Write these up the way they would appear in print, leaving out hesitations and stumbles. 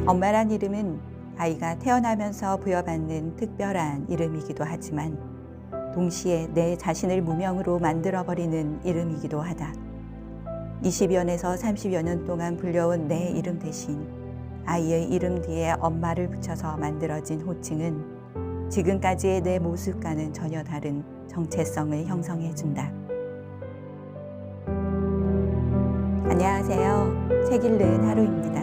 엄마란 이름은 아이가 태어나면서 부여받는 특별한 이름이기도 하지만 동시에 내 자신을 무명으로 만들어버리는 이름이기도 하다. 20여 년에서 30여 년 동안 불려온 내 이름 대신 아이의 이름 뒤에 엄마를 붙여서 만들어진 호칭은 지금까지의 내 모습과는 전혀 다른 정체성을 형성해준다. 안녕하세요. 책 읽는 하루입니다.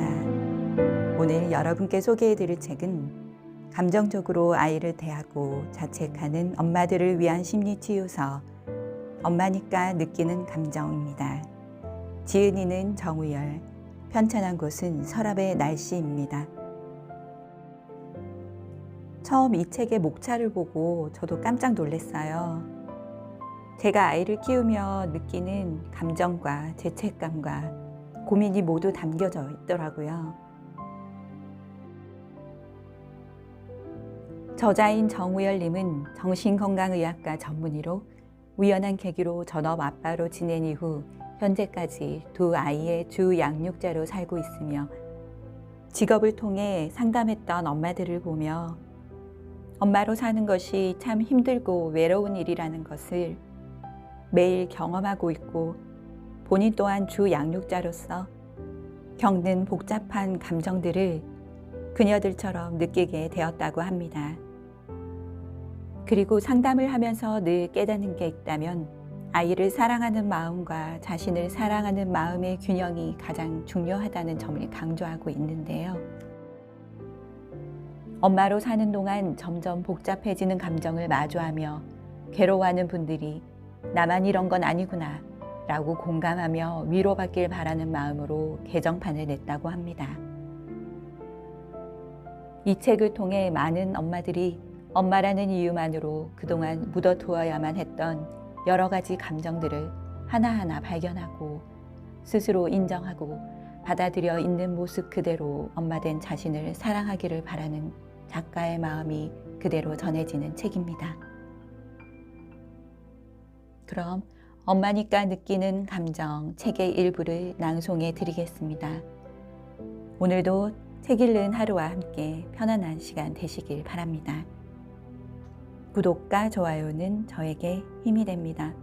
오늘 여러분께 소개해드릴 책은 감정적으로 아이를 대하고 자책하는 엄마들을 위한 심리치유서 엄마니까 느끼는 감정입니다. 지은이는 정우열, 편찬한 곳은 서랍의 날씨입니다. 처음 이 책의 목차를 보고 저도 깜짝 놀랐어요. 제가 아이를 키우며 느끼는 감정과 죄책감과 고민이 모두 담겨져 있더라고요. 저자인 정우열님은 정신건강의학과 전문의로 우연한 계기로 전업 아빠로 지낸 이후 현재까지 두 아이의 주 양육자로 살고 있으며 직업을 통해 상담했던 엄마들을 보며 엄마로 사는 것이 참 힘들고 외로운 일이라는 것을 매일 경험하고 있고 본인 또한 주 양육자로서 겪는 복잡한 감정들을 그녀들처럼 느끼게 되었다고 합니다. 그리고 상담을 하면서 늘 깨닫는 게 있다면 아이를 사랑하는 마음과 자신을 사랑하는 마음의 균형이 가장 중요하다는 점을 강조하고 있는데요. 엄마로 사는 동안 점점 복잡해지는 감정을 마주하며 괴로워하는 분들이 나만 이런 건 아니구나 라고 공감하며 위로받길 바라는 마음으로 개정판을 냈다고 합니다. 이 책을 통해 많은 엄마들이 엄마라는 이유만으로 그동안 묻어두어야만 했던 여러 가지 감정들을 하나하나 발견하고 스스로 인정하고 받아들여 있는 모습 그대로 엄마된 자신을 사랑하기를 바라는 작가의 마음이 그대로 전해지는 책입니다. 그럼 엄마니까 느끼는 감정 책의 일부를 낭송해 드리겠습니다. 오늘도 책 읽는 하루와 함께 편안한 시간 되시길 바랍니다. 구독과 좋아요는 저에게 힘이 됩니다.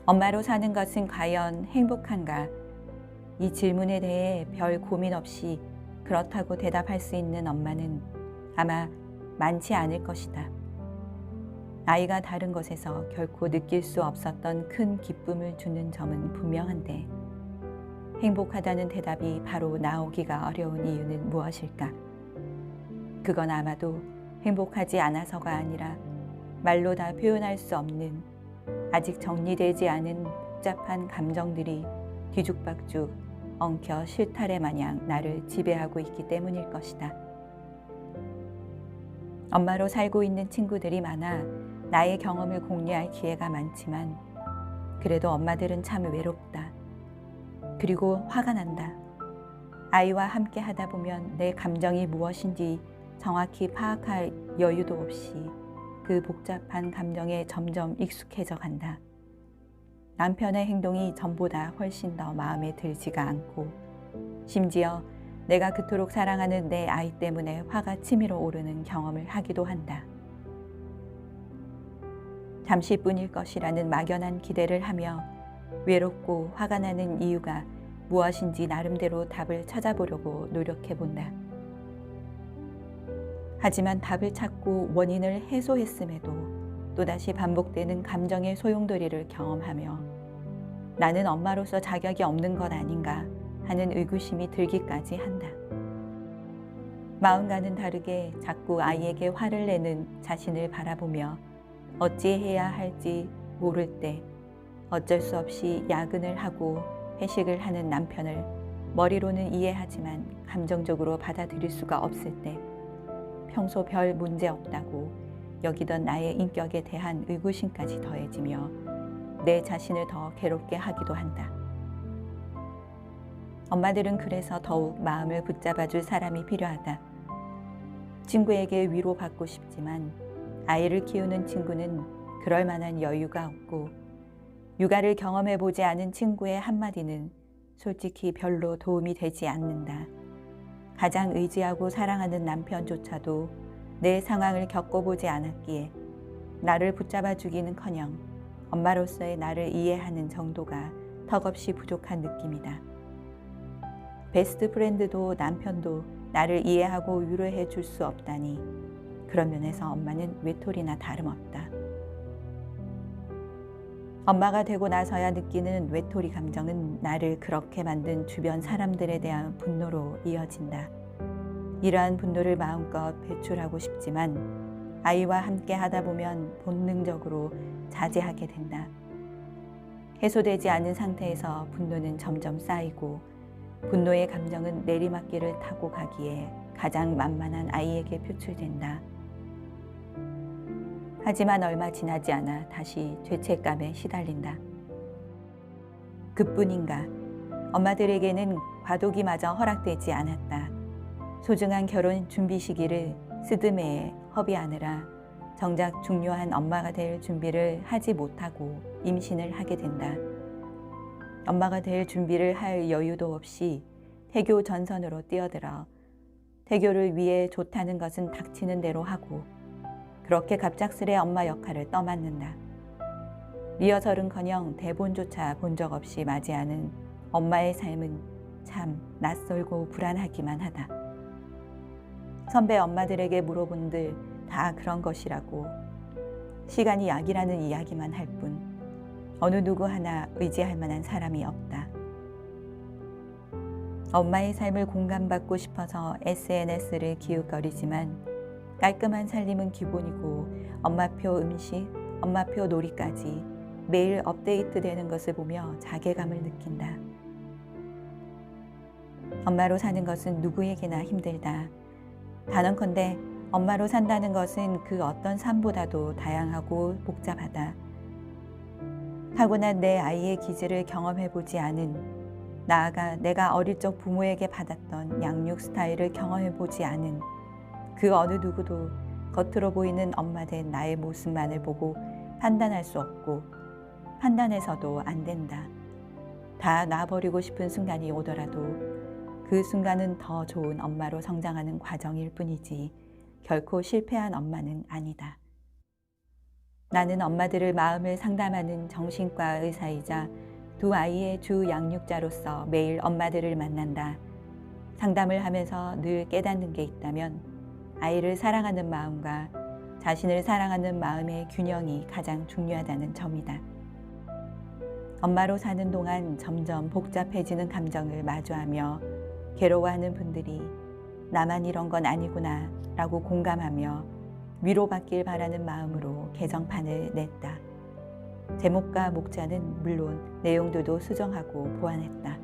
엄마로 사는 것은 과연 행복한가? 이 질문에 대해 별 고민 없이 그렇다고 대답할 수 있는 엄마는 아마 많지 않을 것이다. 아이가 다른 것에서 결코 느낄 수 없었던 큰 기쁨을 주는 점은 분명한데 행복하다는 대답이 바로 나오기가 어려운 이유는 무엇일까? 그건 아마도 행복하지 않아서가 아니라 말로 다 표현할 수 없는 아직 정리되지 않은 복잡한 감정들이 뒤죽박죽 엉켜 실타래 마냥 나를 지배하고 있기 때문일 것이다. 엄마로 살고 있는 친구들이 많아 나의 경험을 공유할 기회가 많지만 그래도 엄마들은 참 외롭다. 그리고 화가 난다. 아이와 함께 하다 보면 내 감정이 무엇인지 정확히 파악할 여유도 없이 그 복잡한 감정에 점점 익숙해져 간다. 남편의 행동이 전보다 훨씬 더 마음에 들지가 않고 심지어 내가 그토록 사랑하는 내 아이 때문에 화가 치밀어 오르는 경험을 하기도 한다. 잠시뿐일 것이라는 막연한 기대를 하며 외롭고 화가 나는 이유가 무엇인지 나름대로 답을 찾아보려고 노력해본다. 하지만 답을 찾고 원인을 해소했음에도 또다시 반복되는 감정의 소용돌이를 경험하며 나는 엄마로서 자격이 없는 것 아닌가 하는 의구심이 들기까지 한다. 마음과는 다르게 자꾸 아이에게 화를 내는 자신을 바라보며 어찌해야 할지 모를 때 어쩔 수 없이 야근을 하고 회식을 하는 남편을 머리로는 이해하지만 감정적으로 받아들일 수가 없을 때 평소 별 문제 없다고 여기던 나의 인격에 대한 의구심까지 더해지며 내 자신을 더 괴롭게 하기도 한다. 엄마들은 그래서 더욱 마음을 붙잡아줄 사람이 필요하다. 친구에게 위로받고 싶지만 아이를 키우는 친구는 그럴 만한 여유가 없고 육아를 경험해보지 않은 친구의 한마디는 솔직히 별로 도움이 되지 않는다. 가장 의지하고 사랑하는 남편조차도 내 상황을 겪어보지 않았기에 나를 붙잡아 주기는커녕 엄마로서의 나를 이해하는 정도가 턱없이 부족한 느낌이다. 베스트 프렌드도 남편도 나를 이해하고 위로해 줄 수 없다니 그런 면에서 엄마는 외톨이나 다름없다. 엄마가 되고 나서야 느끼는 외톨이 감정은 나를 그렇게 만든 주변 사람들에 대한 분노로 이어진다. 이러한 분노를 마음껏 배출하고 싶지만 아이와 함께 하다 보면 본능적으로 자제하게 된다. 해소되지 않은 상태에서 분노는 점점 쌓이고 분노의 감정은 내리막길을 타고 가기에 가장 만만한 아이에게 표출된다. 하지만 얼마 지나지 않아 다시 죄책감에 시달린다. 그뿐인가 엄마들에게는 과도기마저 허락되지 않았다. 소중한 결혼 준비 시기를 스드메에 허비하느라 정작 중요한 엄마가 될 준비를 하지 못하고 임신을 하게 된다. 엄마가 될 준비를 할 여유도 없이 태교 전선으로 뛰어들어 태교를 위해 좋다는 것은 닥치는 대로 하고 그렇게 갑작스레 엄마 역할을 떠맡는다. 리허설은커녕 대본조차 본 적 없이 맞이하는 엄마의 삶은 참 낯설고 불안하기만 하다. 선배 엄마들에게 물어본들 다 그런 것이라고 시간이 약이라는 이야기만 할 뿐 어느 누구 하나 의지할 만한 사람이 없다. 엄마의 삶을 공감받고 싶어서 SNS를 기웃거리지만 깔끔한 살림은 기본이고 엄마표 음식, 엄마표 놀이까지 매일 업데이트되는 것을 보며 자괴감을 느낀다. 엄마로 사는 것은 누구에게나 힘들다. 단언컨대 엄마로 산다는 것은 그 어떤 삶보다도 다양하고 복잡하다. 타고난 내 아이의 기질을 경험해보지 않은, 나아가 내가 어릴 적 부모에게 받았던 양육 스타일을 경험해보지 않은 그 어느 누구도 겉으로 보이는 엄마 된 나의 모습만을 보고 판단할 수 없고 판단해서도 안 된다. 다 놔버리고 싶은 순간이 오더라도 그 순간은 더 좋은 엄마로 성장하는 과정일 뿐이지 결코 실패한 엄마는 아니다. 나는 엄마들을 마음을 상담하는 정신과 의사이자 두 아이의 주 양육자로서 매일 엄마들을 만난다. 상담을 하면서 늘 깨닫는 게 있다면 아이를 사랑하는 마음과 자신을 사랑하는 마음의 균형이 가장 중요하다는 점이다. 엄마로 사는 동안 점점 복잡해지는 감정을 마주하며 괴로워하는 분들이 나만 이런 건 아니구나 라고 공감하며 위로받길 바라는 마음으로 개정판을 냈다. 제목과 목자는 물론 내용들도 수정하고 보완했다.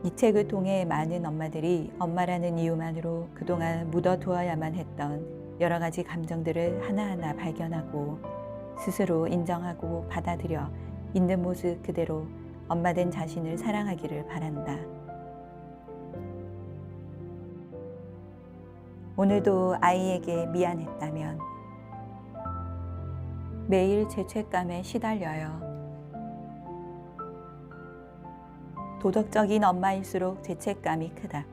이 책을 통해 많은 엄마들이 엄마라는 이유만으로 그동안 묻어두어야만 했던 여러 가지 감정들을 하나하나 발견하고 스스로 인정하고 받아들여 있는 모습 그대로 엄마된 자신을 사랑하기를 바란다. 오늘도 아이에게 미안했다면 매일 죄책감에 시달려요. 도덕적인 엄마일수록 죄책감이 크다.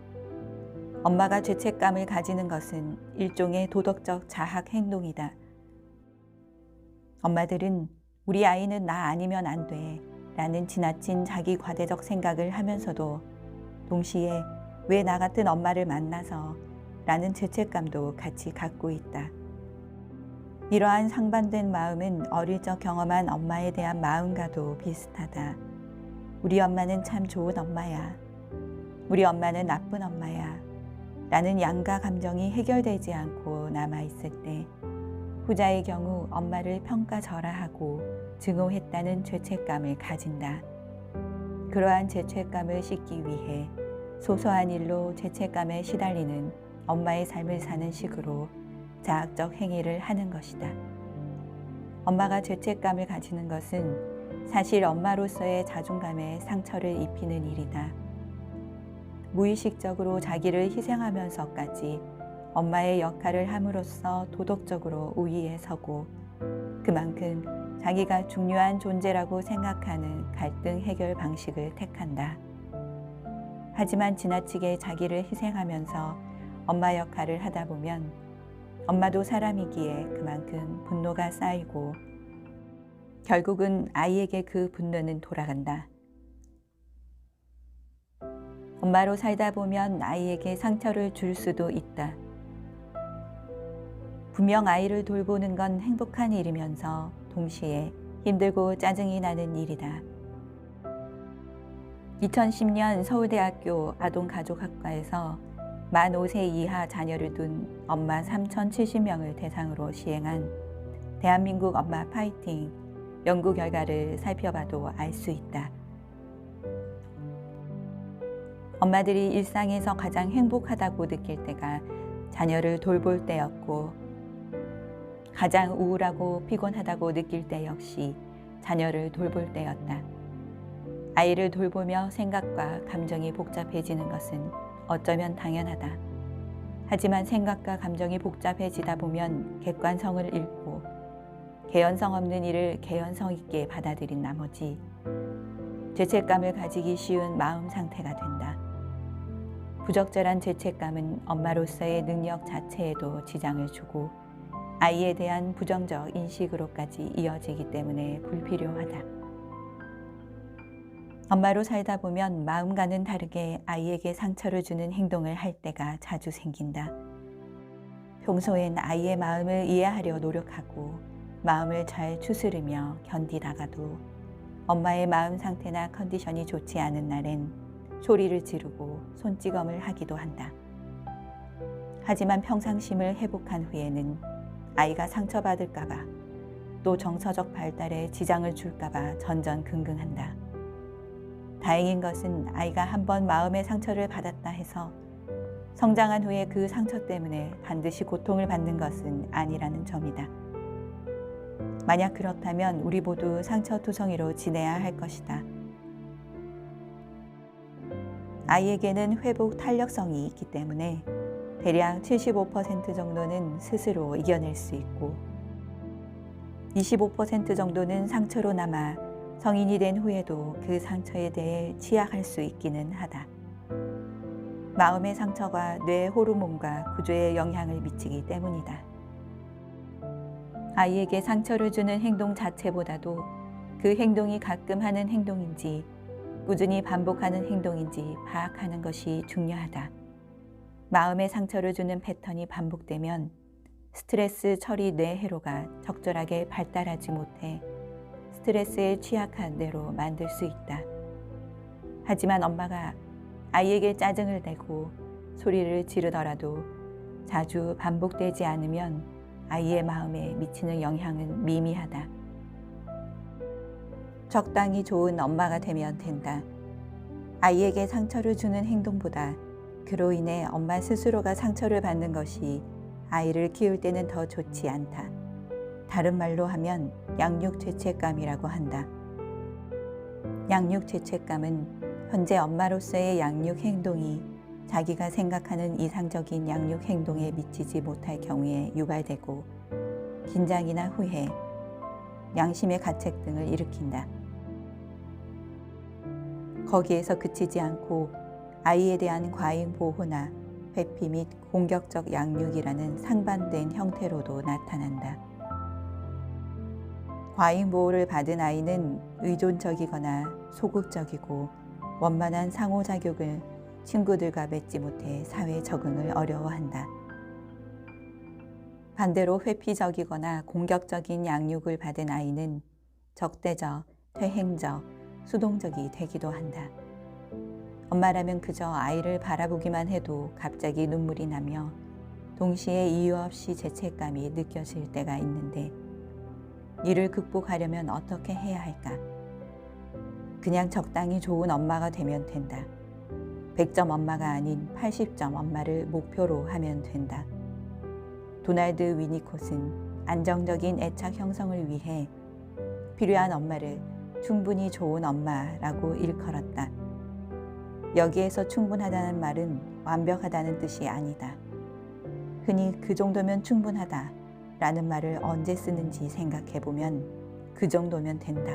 엄마가 죄책감을 가지는 것은 일종의 도덕적 자학 행동이다. 엄마들은 우리 아이는 나 아니면 안 돼 라는 지나친 자기 과대적 생각을 하면서도 동시에 왜 나 같은 엄마를 만나서 라는 죄책감도 같이 갖고 있다. 이러한 상반된 마음은 어릴 적 경험한 엄마에 대한 마음과도 비슷하다. 우리 엄마는 참 좋은 엄마야. 우리 엄마는 나쁜 엄마야. 라는 양가 감정이 해결되지 않고 남아있을 때 후자의 경우 엄마를 평가절하하고 증오했다는 죄책감을 가진다. 그러한 죄책감을 씻기 위해 소소한 일로 죄책감에 시달리는 엄마의 삶을 사는 식으로 자학적 행위를 하는 것이다. 엄마가 죄책감을 가지는 것은 사실 엄마로서의 자존감에 상처를 입히는 일이다. 무의식적으로 자기를 희생하면서까지 엄마의 역할을 함으로써 도덕적으로 우위에 서고 그만큼 자기가 중요한 존재라고 생각하는 갈등 해결 방식을 택한다. 하지만 지나치게 자기를 희생하면서 엄마 역할을 하다 보면 엄마도 사람이기에 그만큼 분노가 쌓이고 결국은 아이에게 그 분노는 돌아간다. 엄마로 살다 보면 아이에게 상처를 줄 수도 있다. 분명 아이를 돌보는 건 행복한 일이면서 동시에 힘들고 짜증이 나는 일이다. 2010년 서울대학교 아동가족학과에서 만 5세 이하 자녀를 둔 엄마 3,070명을 대상으로 시행한 대한민국 엄마 파이팅 연구 결과를 살펴봐도 알 수 있다. 엄마들이 일상에서 가장 행복하다고 느낄 때가 자녀를 돌볼 때였고, 가장 우울하고 피곤하다고 느낄 때 역시 자녀를 돌볼 때였다. 아이를 돌보며 생각과 감정이 복잡해지는 것은 어쩌면 당연하다. 하지만 생각과 감정이 복잡해지다 보면 객관성을 잃고 개연성 없는 일을 개연성 있게 받아들인 나머지 죄책감을 가지기 쉬운 마음 상태가 된다. 부적절한 죄책감은 엄마로서의 능력 자체에도 지장을 주고 아이에 대한 부정적 인식으로까지 이어지기 때문에 불필요하다. 엄마로 살다 보면 마음과는 다르게 아이에게 상처를 주는 행동을 할 때가 자주 생긴다. 평소엔 아이의 마음을 이해하려 노력하고 마음을 잘 추스르며 견디다가도 엄마의 마음 상태나 컨디션이 좋지 않은 날엔 소리를 지르고 손찌검을 하기도 한다. 하지만 평상심을 회복한 후에는 아이가 상처받을까봐 또 정서적 발달에 지장을 줄까봐 전전긍긍한다. 다행인 것은 아이가 한번 마음의 상처를 받았다 해서 성장한 후에 그 상처 때문에 반드시 고통을 받는 것은 아니라는 점이다. 만약 그렇다면 우리 모두 상처투성이로 지내야 할 것이다. 아이에게는 회복 탄력성이 있기 때문에 대략 75% 정도는 스스로 이겨낼 수 있고 25% 정도는 상처로 남아 성인이 된 후에도 그 상처에 대해 치약할 수 있기는 하다. 마음의 상처가 뇌 호르몬과 구조에 영향을 미치기 때문이다. 아이에게 상처를 주는 행동 자체보다도 그 행동이 가끔 하는 행동인지 꾸준히 반복하는 행동인지 파악하는 것이 중요하다. 마음의 상처를 주는 패턴이 반복되면 스트레스 처리 뇌 회로가 적절하게 발달하지 못해 스트레스에 취약한 뇌로 만들 수 있다. 하지만 엄마가 아이에게 짜증을 내고 소리를 지르더라도 자주 반복되지 않으면 아이의 마음에 미치는 영향은 미미하다. 적당히 좋은 엄마가 되면 된다. 아이에게 상처를 주는 행동보다 그로 인해 엄마 스스로가 상처를 받는 것이 아이를 키울 때는 더 좋지 않다. 다른 말로 하면 양육 죄책감이라고 한다. 양육 죄책감은 현재 엄마로서의 양육 행동이 자기가 생각하는 이상적인 양육 행동에 미치지 못할 경우에 유발되고 긴장이나 후회, 양심의 가책 등을 일으킨다. 거기에서 그치지 않고 아이에 대한 과잉 보호나 회피 및 공격적 양육이라는 상반된 형태로도 나타난다. 과잉 보호를 받은 아이는 의존적이거나 소극적이고 원만한 상호작용을 친구들과 맺지 못해 사회 적응을 어려워한다. 반대로 회피적이거나 공격적인 양육을 받은 아이는 적대적, 퇴행적, 수동적이 되기도 한다. 엄마라면 그저 아이를 바라보기만 해도 갑자기 눈물이 나며 동시에 이유 없이 죄책감이 느껴질 때가 있는데 이를 극복하려면 어떻게 해야 할까? 그냥 적당히 좋은 엄마가 되면 된다. 100점 엄마가 아닌 80점 엄마를 목표로 하면 된다. 도널드 위니콧은 안정적인 애착 형성을 위해 필요한 엄마를 충분히 좋은 엄마라고 일컬었다. 여기에서 충분하다는 말은 완벽하다는 뜻이 아니다. 흔히 그 정도면 충분하다 라는 말을 언제 쓰는지 생각해보면 그 정도면 된다.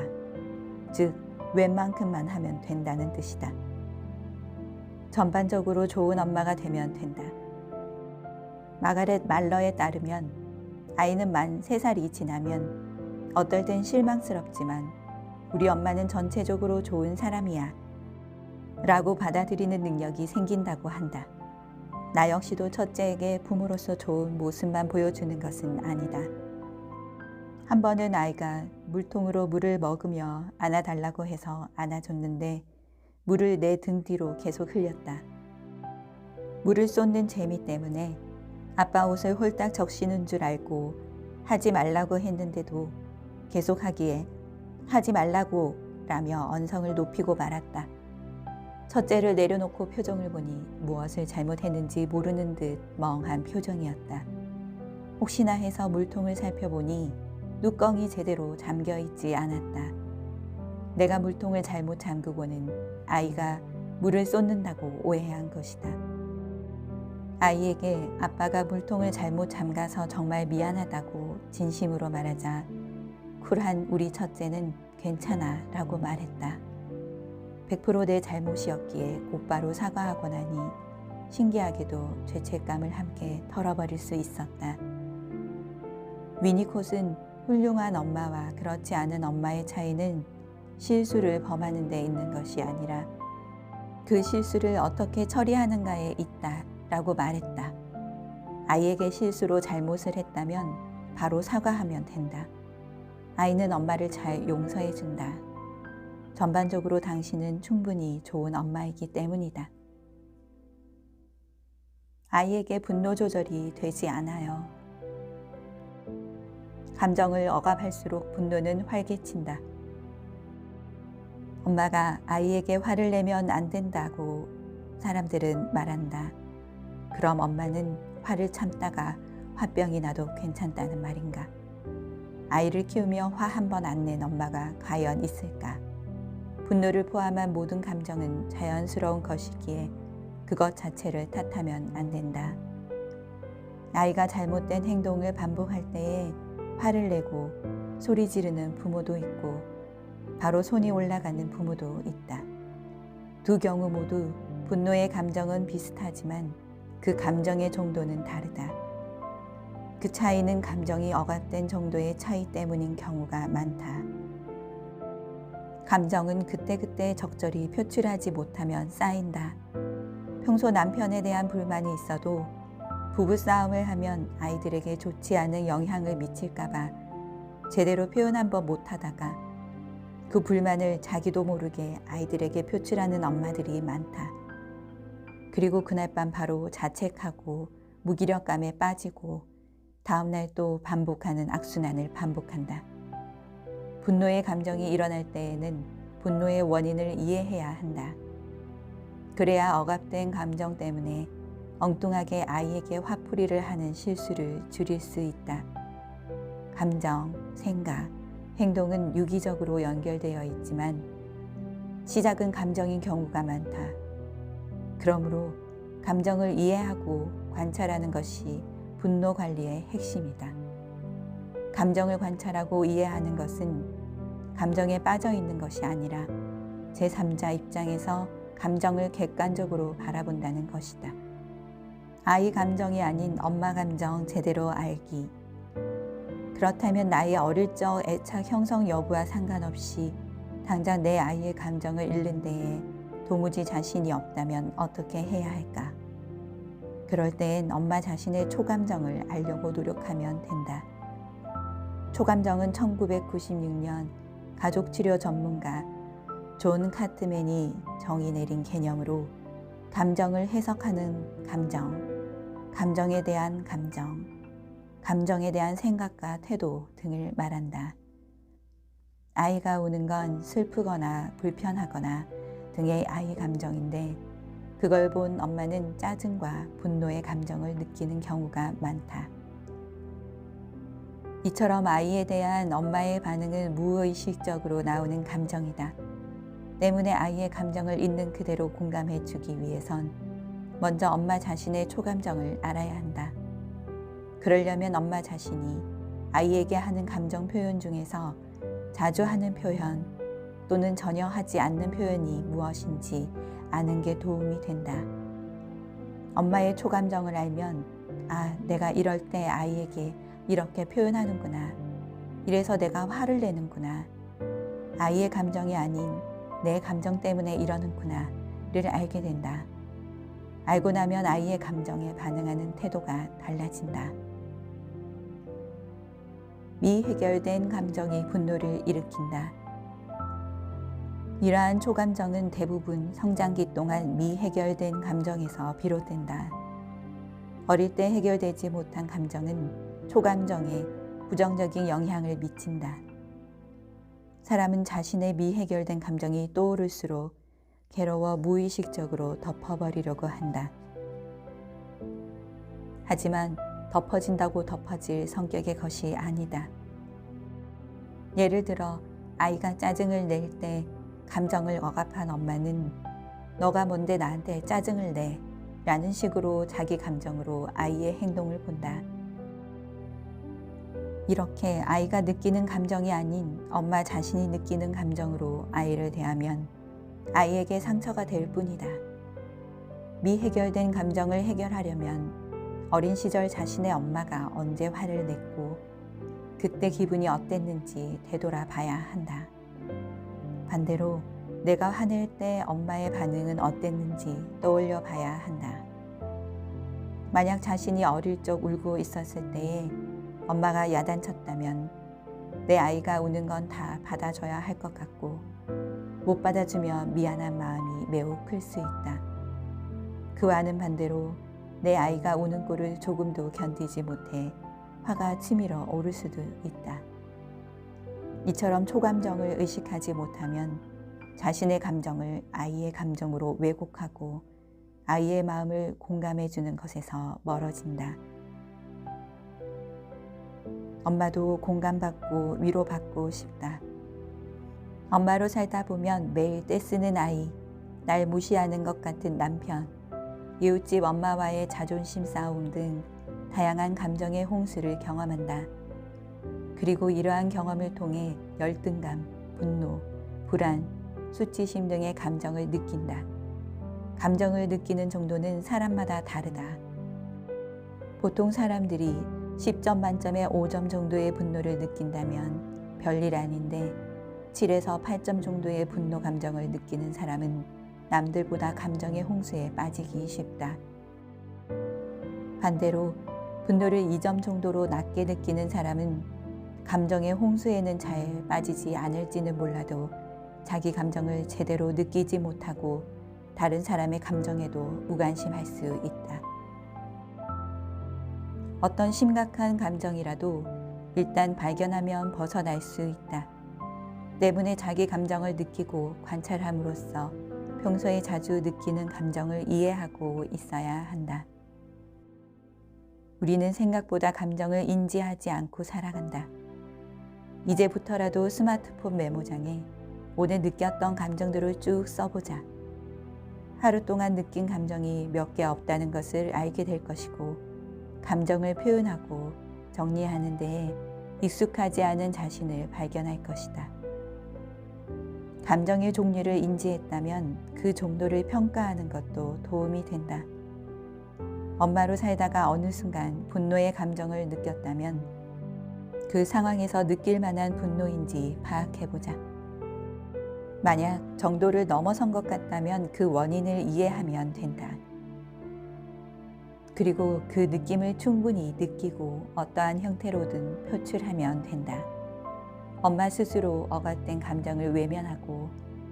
즉, 웬만큼만 하면 된다는 뜻이다. 전반적으로 좋은 엄마가 되면 된다. 마가렛 말러에 따르면 아이는 만 3살이 지나면 어떨 땐 실망스럽지만 우리 엄마는 전체적으로 좋은 사람이야 라고 받아들이는 능력이 생긴다고 한다. 나 역시도 첫째에게 부모로서 좋은 모습만 보여주는 것은 아니다. 한 번은 아이가 물통으로 물을 먹으며 안아달라고 해서 안아줬는데 물을 내 등 뒤로 계속 흘렸다. 물을 쏟는 재미 때문에 아빠 옷을 홀딱 적시는 줄 알고 하지 말라고 했는데도 계속하기에 하지 말라고 라며 언성을 높이고 말았다. 첫째를 내려놓고 표정을 보니 무엇을 잘못했는지 모르는 듯 멍한 표정이었다. 혹시나 해서 물통을 살펴보니 뚜껑이 제대로 잠겨있지 않았다. 내가 물통을 잘못 잠그고는 아이가 물을 쏟는다고 오해한 것이다. 아이에게 아빠가 물통을 잘못 잠가서 정말 미안하다고 진심으로 말하자 쿨한 우리 첫째는 괜찮아 라고 말했다. 100% 내 잘못이었기에 곧바로 사과하고 나니 신기하게도 죄책감을 함께 털어버릴 수 있었다. 위니콧은 훌륭한 엄마와 그렇지 않은 엄마의 차이는 실수를 범하는 데 있는 것이 아니라 그 실수를 어떻게 처리하는가에 있다 라고 말했다. 아이에게 실수로 잘못을 했다면 바로 사과하면 된다. 아이는 엄마를 잘 용서해 준다. 전반적으로 당신은 충분히 좋은 엄마이기 때문이다. 아이에게 분노 조절이 되지 않아요. 감정을 억압할수록 분노는 활개친다. 엄마가 아이에게 화를 내면 안 된다고 사람들은 말한다. 그럼 엄마는 화를 참다가 화병이 나도 괜찮다는 말인가? 아이를 키우며 화 한 번 안 낸 엄마가 과연 있을까? 분노를 포함한 모든 감정은 자연스러운 것이기에 그것 자체를 탓하면 안 된다. 아이가 잘못된 행동을 반복할 때에 화를 내고 소리 지르는 부모도 있고 바로 손이 올라가는 부모도 있다. 두 경우 모두 분노의 감정은 비슷하지만 그 감정의 정도는 다르다. 그 차이는 감정이 억압된 정도의 차이 때문인 경우가 많다. 감정은 그때그때 적절히 표출하지 못하면 쌓인다. 평소 남편에 대한 불만이 있어도 부부싸움을 하면 아이들에게 좋지 않은 영향을 미칠까봐 제대로 표현 한번 못하다가 그 불만을 자기도 모르게 아이들에게 표출하는 엄마들이 많다. 그리고 그날 밤 바로 자책하고 무기력감에 빠지고 다음날 또 반복하는 악순환을 반복한다. 분노의 감정이 일어날 때에는 분노의 원인을 이해해야 한다. 그래야 억압된 감정 때문에 엉뚱하게 아이에게 화풀이를 하는 실수를 줄일 수 있다. 감정, 생각, 행동은 유기적으로 연결되어 있지만 시작은 감정인 경우가 많다. 그러므로 감정을 이해하고 관찰하는 것이 분노 관리의 핵심이다. 감정을 관찰하고 이해하는 것은 감정에 빠져 있는 것이 아니라 제3자 입장에서 감정을 객관적으로 바라본다는 것이다. 아이 감정이 아닌 엄마 감정 제대로 알기. 그렇다면 나의 어릴 적 애착 형성 여부와 상관없이 당장 내 아이의 감정을 잃는 데에 도무지 자신이 없다면 어떻게 해야 할까? 그럴 때엔 엄마 자신의 초감정을 알려고 노력하면 된다. 초감정은 1996년 가족치료 전문가 존 카트맨이 정의 내린 개념으로 감정을 해석하는 감정, 감정에 대한 감정, 감정에 대한 생각과 태도 등을 말한다. 아이가 우는 건 슬프거나 불편하거나 등의 아이 감정인데 그걸 본 엄마는 짜증과 분노의 감정을 느끼는 경우가 많다. 이처럼 아이에 대한 엄마의 반응은 무의식적으로 나오는 감정이다. 때문에 아이의 감정을 있는 그대로 공감해 주기 위해선 먼저 엄마 자신의 초감정을 알아야 한다. 그러려면 엄마 자신이 아이에게 하는 감정 표현 중에서 자주 하는 표현 또는 전혀 하지 않는 표현이 무엇인지 아는 게 도움이 된다. 엄마의 초감정을 알면 내가 이럴 때 아이에게 이렇게 표현하는구나. 이래서 내가 화를 내는구나. 아이의 감정이 아닌 내 감정 때문에 이러는구나를 알게 된다. 알고 나면 아이의 감정에 반응하는 태도가 달라진다. 미해결된 감정이 분노를 일으킨다. 이러한 초감정은 대부분 성장기 동안 미해결된 감정에서 비롯된다. 어릴 때 해결되지 못한 감정은 초감정에 부정적인 영향을 미친다. 사람은 자신의 미해결된 감정이 떠오를수록 괴로워 무의식적으로 덮어버리려고 한다. 하지만 덮어진다고 덮어질 성격의 것이 아니다. 예를 들어 아이가 짜증을 낼 때 감정을 억압한 엄마는 너가 뭔데 나한테 짜증을 내 라는 식으로 자기 감정으로 아이의 행동을 본다. 이렇게 아이가 느끼는 감정이 아닌 엄마 자신이 느끼는 감정으로 아이를 대하면 아이에게 상처가 될 뿐이다. 미해결된 감정을 해결하려면 어린 시절 자신의 엄마가 언제 화를 냈고 그때 기분이 어땠는지 되돌아봐야 한다. 반대로 내가 화낼 때 엄마의 반응은 어땠는지 떠올려 봐야 한다. 만약 자신이 어릴 적 울고 있었을 때에 엄마가 야단쳤다면 내 아이가 우는 건 다 받아줘야 할 것 같고 못 받아주면 미안한 마음이 매우 클 수 있다. 그와는 반대로 내 아이가 우는 꼴을 조금도 견디지 못해 화가 치밀어 오를 수도 있다. 이처럼 초감정을 의식하지 못하면 자신의 감정을 아이의 감정으로 왜곡하고 아이의 마음을 공감해주는 것에서 멀어진다. 엄마도 공감받고 위로받고 싶다. 엄마로 살다 보면 매일 떼쓰는 아이, 날 무시하는 것 같은 남편, 이웃집 엄마와의 자존심 싸움 등 다양한 감정의 홍수를 경험한다. 그리고 이러한 경험을 통해 열등감, 분노, 불안, 수치심 등의 감정을 느낀다. 감정을 느끼는 정도는 사람마다 다르다. 보통 사람들이 10점 만점에 5점 정도의 분노를 느낀다면 별일 아닌데 7에서 8점 정도의 분노 감정을 느끼는 사람은 남들보다 감정의 홍수에 빠지기 쉽다. 반대로 분노를 2점 정도로 낮게 느끼는 사람은 감정의 홍수에는 잘 빠지지 않을지는 몰라도 자기 감정을 제대로 느끼지 못하고 다른 사람의 감정에도 무관심할 수 있다. 어떤 심각한 감정이라도 일단 발견하면 벗어날 수 있다. 때문에 자기 감정을 느끼고 관찰함으로써 평소에 자주 느끼는 감정을 이해하고 있어야 한다. 우리는 생각보다 감정을 인지하지 않고 살아간다. 이제부터라도 스마트폰 메모장에 오늘 느꼈던 감정들을 쭉 써보자. 하루 동안 느낀 감정이 몇 개 없다는 것을 알게 될 것이고 감정을 표현하고 정리하는 데에 익숙하지 않은 자신을 발견할 것이다. 감정의 종류를 인지했다면 그 정도를 평가하는 것도 도움이 된다. 엄마로 살다가 어느 순간 분노의 감정을 느꼈다면 그 상황에서 느낄 만한 분노인지 파악해보자. 만약 정도를 넘어선 것 같다면 그 원인을 이해하면 된다. 그리고 그 느낌을 충분히 느끼고 어떠한 형태로든 표출하면 된다. 엄마 스스로 억압된 감정을 외면하고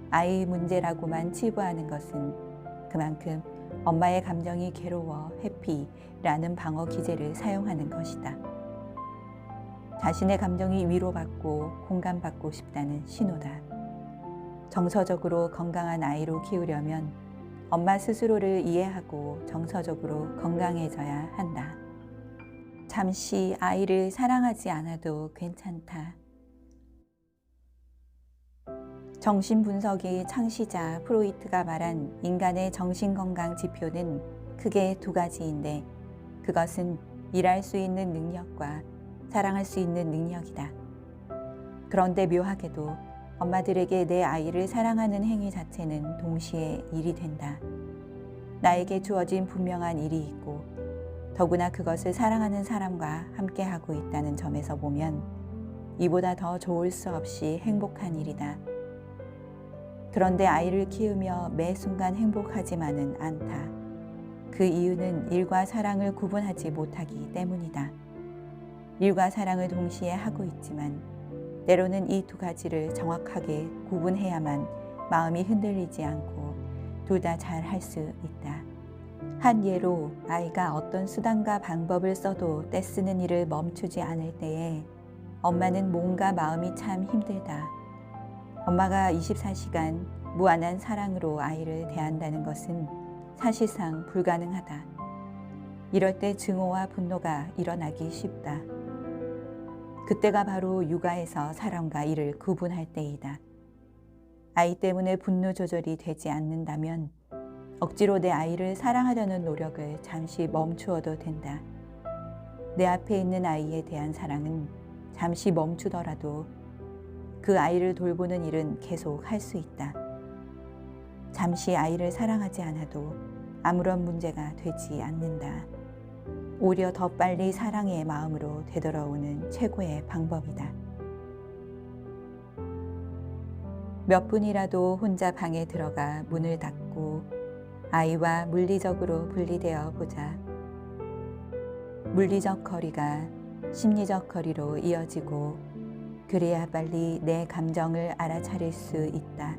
아이의 문제라고만 치부하는 것은 그만큼 엄마의 감정이 괴로워 회피라는 방어 기제를 사용하는 것이다. 자신의 감정이 위로받고 공감받고 싶다는 신호다. 정서적으로 건강한 아이로 키우려면 엄마 스스로를 이해하고 정서적으로 건강해져야 한다. 잠시 아이를 사랑하지 않아도 괜찮다. 정신분석의 창시자 프로이트가 말한 인간의 정신건강 지표는 크게 두 가지인데 그것은 일할 수 있는 능력과 사랑할 수 있는 능력이다. 그런데 묘하게도 엄마들에게 내 아이를 사랑하는 행위 자체는 동시에 일이 된다. 나에게 주어진 분명한 일이 있고 더구나 그것을 사랑하는 사람과 함께하고 있다는 점에서 보면 이보다 더 좋을 수 없이 행복한 일이다. 그런데 아이를 키우며 매 순간 행복하지만은 않다. 그 이유는 일과 사랑을 구분하지 못하기 때문이다. 일과 사랑을 동시에 하고 있지만 때로는 이 두 가지를 정확하게 구분해야만 마음이 흔들리지 않고 둘 다 잘 할 수 있다. 한 예로 아이가 어떤 수단과 방법을 써도 떼쓰는 일을 멈추지 않을 때에 엄마는 몸과 마음이 참 힘들다. 엄마가 24시간 무한한 사랑으로 아이를 대한다는 것은 사실상 불가능하다. 이럴 때 증오와 분노가 일어나기 쉽다. 그때가 바로 육아에서 사랑과 일을 구분할 때이다. 아이 때문에 분노 조절이 되지 않는다면 억지로 내 아이를 사랑하려는 노력을 잠시 멈추어도 된다. 내 앞에 있는 아이에 대한 사랑은 잠시 멈추더라도 그 아이를 돌보는 일은 계속 할 수 있다. 잠시 아이를 사랑하지 않아도 아무런 문제가 되지 않는다. 오히려 더 빨리 사랑의 마음으로 되돌아오는 최고의 방법이다. 몇 분이라도 혼자 방에 들어가 문을 닫고 아이와 물리적으로 분리되어 보자. 물리적 거리가 심리적 거리로 이어지고 그래야 빨리 내 감정을 알아차릴 수 있다.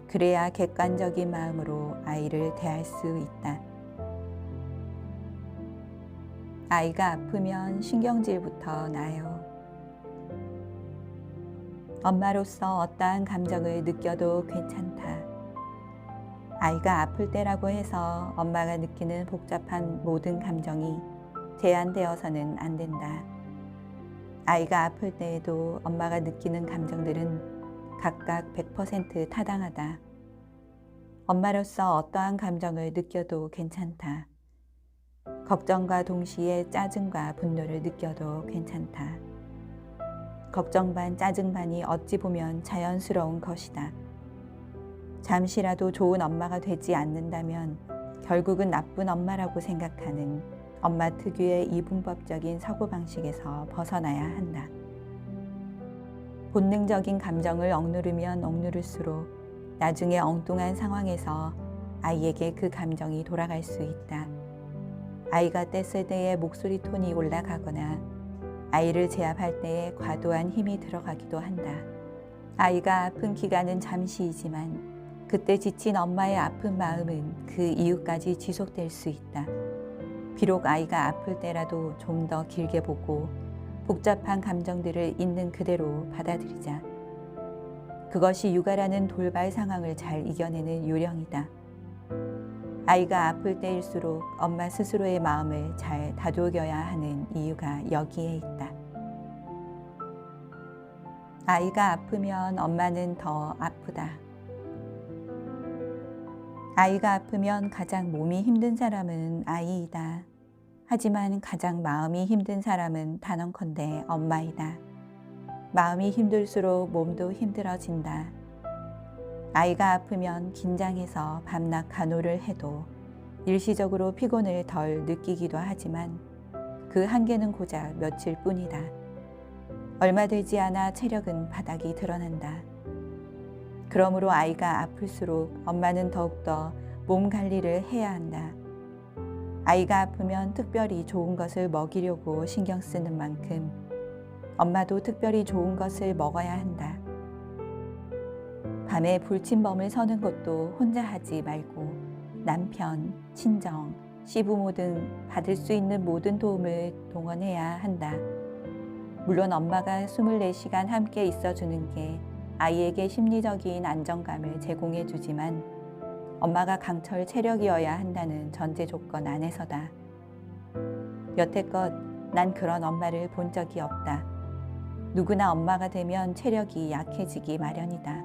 그래야 객관적인 마음으로 아이를 대할 수 있다. 아이가 아프면 신경질부터 나요. 엄마로서 어떠한 감정을 느껴도 괜찮다. 아이가 아플 때라고 해서 엄마가 느끼는 복잡한 모든 감정이 제한되어서는 안 된다. 아이가 아플 때에도 엄마가 느끼는 감정들은 각각 100% 타당하다. 엄마로서 어떠한 감정을 느껴도 괜찮다. 걱정과 동시에 짜증과 분노를 느껴도 괜찮다. 걱정 반 짜증 반이 어찌 보면 자연스러운 것이다. 잠시라도 좋은 엄마가 되지 않는다면 결국은 나쁜 엄마라고 생각하는 엄마 특유의 이분법적인 사고방식에서 벗어나야 한다. 본능적인 감정을 억누르면 억누를수록 나중에 엉뚱한 상황에서 아이에게 그 감정이 돌아갈 수 있다. 아이가 뗐을 때의 목소리 톤이 올라가거나 아이를 제압할 때에 과도한 힘이 들어가기도 한다. 아이가 아픈 기간은 잠시이지만 그때 지친 엄마의 아픈 마음은 그 이후까지 지속될 수 있다. 비록 아이가 아플 때라도 좀 더 길게 보고 복잡한 감정들을 있는 그대로 받아들이자. 그것이 육아라는 돌발 상황을 잘 이겨내는 요령이다. 아이가 아플 때일수록 엄마 스스로의 마음을 잘 다독여야 하는 이유가 여기에 있다. 아이가 아프면 엄마는 더 아프다. 아이가 아프면 가장 몸이 힘든 사람은 아이이다. 하지만 가장 마음이 힘든 사람은 단언컨대 엄마이다. 마음이 힘들수록 몸도 힘들어진다. 아이가 아프면 긴장해서 밤낮 간호를 해도 일시적으로 피곤을 덜 느끼기도 하지만 그 한계는 고작 며칠 뿐이다. 얼마 되지 않아 체력은 바닥이 드러난다. 그러므로 아이가 아플수록 엄마는 더욱더 몸 관리를 해야 한다. 아이가 아프면 특별히 좋은 것을 먹이려고 신경 쓰는 만큼 엄마도 특별히 좋은 것을 먹어야 한다. 밤에 불침범을 서는 것도 혼자 하지 말고 남편, 친정, 시부모 등 받을 수 있는 모든 도움을 동원해야 한다. 물론 엄마가 24시간 함께 있어주는 게 아이에게 심리적인 안정감을 제공해 주지만 엄마가 강철 체력이어야 한다는 전제 조건 안에서다. 여태껏 난 그런 엄마를 본 적이 없다. 누구나 엄마가 되면 체력이 약해지기 마련이다.